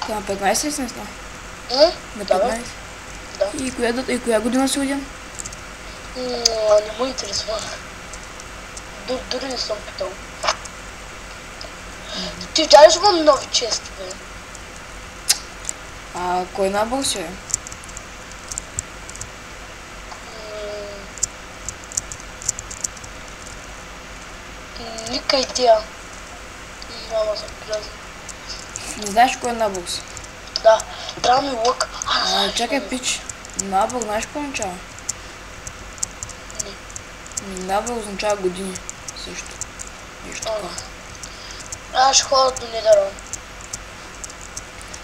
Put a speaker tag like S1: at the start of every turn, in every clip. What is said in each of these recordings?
S1: На 15 ли си не става? На
S2: Да,
S1: 15?
S2: Да.
S1: И коя година си роден?
S2: Не му интересува. Дори не съм питал. Ти видя ли си го нови честове?
S1: Кой набор си е?
S2: Ника идея. Няма да забеляза.
S1: Не знаеш кой набор си?
S2: Да, трябва ми лък.
S1: Чакай, пич. Набор, знаеш какво означава?
S2: Не.
S1: Набор означава години. Също. Нещо такова.
S2: Аз ще ходя до Нидерланд.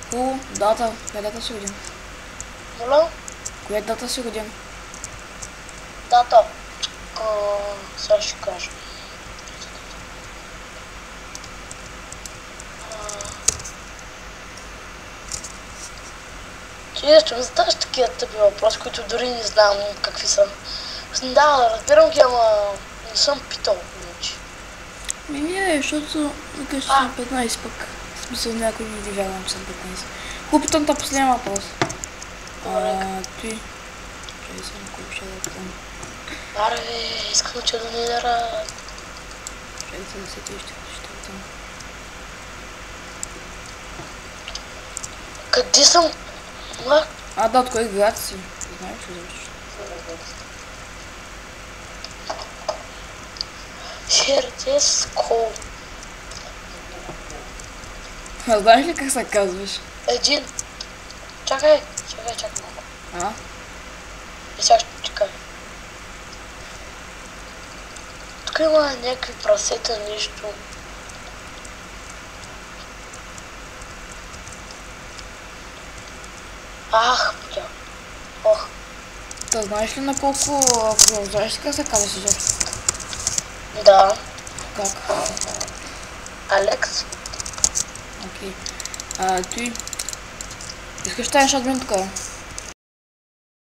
S1: Хубаво, дата. Коя дата си роден?
S2: Моля?
S1: Коя дата си роден?
S2: Дата. Сега ще кажа. Ти ще ми задаваш такива тъпи въпроси, които дори не знам какви са. Да, разбирам ги, ама не съм питал иначе.
S1: Не, защото викаш, че съм 15 пък. В смисъл някой не ги вярвам, че съм 15. Хубаво, питам та последния въпрос. Ти. Чай съм, колко ще да питам.
S2: Аре, искам че да не дара.
S1: Чай се да сети ще питам.
S2: Къде съм?
S1: Да, от кой град си? Знаеш ли защо?
S2: Чердеско.
S1: Знаеш ли как се казваш?
S2: Един. Чакай малко. И сега ще чакай. Тук има някакви прасета, нещо. Бля. Ох.
S1: Та знаеш ли на колко продължаваш как се казваш изобщо?
S2: Да.
S1: Как?
S2: Алекс.
S1: Окей. Ти искаш да станеш админ тук?